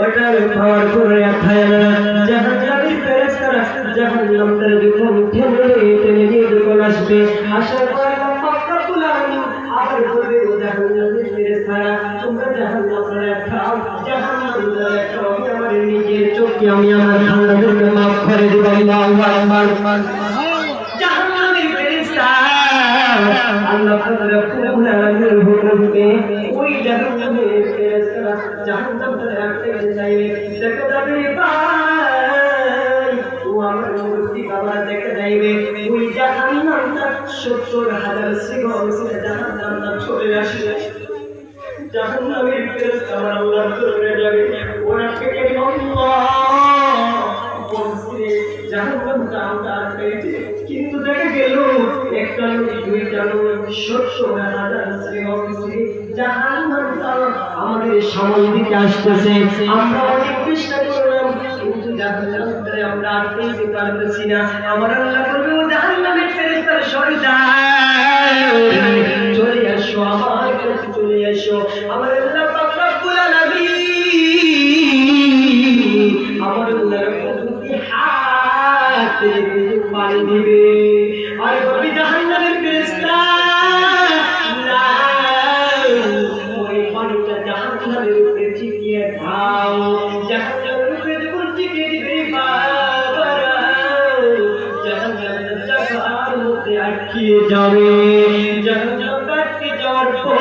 ওটা পাওয়ার করে খায় না জাহান্নামী ফেরেশতারা জাহান্নামটার যখন টেনে নিয়ে যখন আসবে আসার পর রব্বুল আলামিন আবার বলবে ও জাহান্নামী ফেরেশতারা তোমরা জাহান্নামে খাও জাহান্নামে খাও আমি আমার নিজের চোখে আমি আমার বান্দাদেরকে মাফ করে দেব আল্লাহু আকবার জাহান্নামী ফেরেশতা আল্লাহ রব্বুল আলামিনের হুকুমে ওই জাহান্নামের ফেরেশতারা জাহান্নামে রাখতে চাইবে দেখো যাবে ভাই ও আমার মুক্তি বাবা দেখে যাইবে ওই জাহান্নামটা ৭০,০০০ সিগল সে জাহান্নামটা চলে আসবে জাহান্নামের ফেরেশতা আমার আল্লাহর দরবারে যাবে ওরা থেকে বলছে জাহান্নামটা আমরা পেয়েছি কিন্তু দেখা গেল একটা নয় দুইটা নয় ৭০,০০০ সিগল জাহান্নামটা আমাদের সামনে দিকে আসতেছে আমরা অনেক চেষ্টা করলাম কিন্তু জাহান্নামে আমরা আসতে পারতেছি না আমার আল্লাহ বলবে জাহান্নামের ফেরেশতারা সরে যাও চলে আসো আমার কাছে চলে আসো আমার আল্লাহ পাক রব্বুল আলামিন আমার আল্লাহর প্রতি হাত থেকে পানি দিবে আর বলবে জাহান্নামের ফেরেশতা জাহান্নামের উপরে চিকিয়ে দাও জাহান্নামের উপরে যখন চিকিয়ে দিবে বাবারা জাহান্নামের জায়গার মধ্যে আটকিয়ে যাবে জাহান্নামে আটকে যাওয়ার পর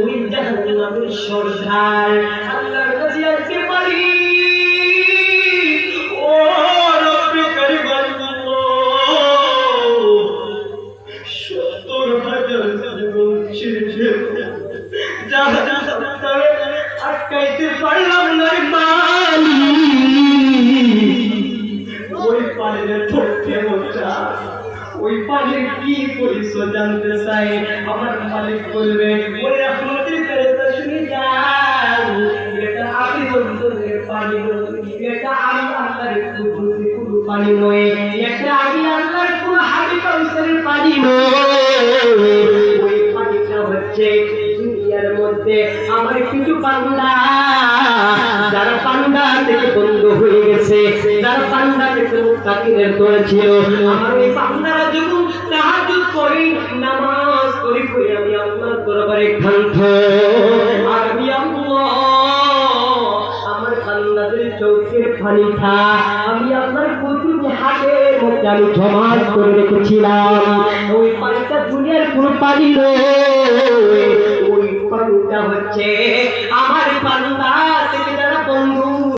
ওই জাহান্নামের সর্দার আল্লাহর কাছে আজকে পারি ও রব্বে কারীম আল্লাহ ৭০,০০০ জীবন ছেড়ে আটকাইতে পারলাম না ওই পানির ঠোঁটে মোটা ওই পানির কি পরিচয় জানতে চাই আমার মালিক বলবে ওই রহমতের ফেরেশতা শুনে যাও এটা আমি বন্ধুদের পানি এটা আমি আল্লাহর কোনো পানি নয় এটা আমি আল্লাহর কোনো হাবি কাউসারের পানি নয় ওই পানিটা হচ্ছে দুনিয়ার মধ্যে আমার কিছু বান্দা যারা বান্দা থেকে বন্ধ হয়ে গেছে যারা বান্দা থেকে মুত্তাকিদের দলে ছিল আমার ওই বান্দারা যখন তাহাজ্জুদ করে নামাজ পড়ে আমি আল্লাহর দরবারে কাঁদব আর আমি আল্লাহ আমার বান্দাদের চোখের পানিটা আমি আল্লাহর কুতুব হাতের মধ্যে আমি জমা করে রেখেছিলাম ওই পানিটা দুনিয়ার কোনো পানি নয় ওই পানিটা হচ্ছে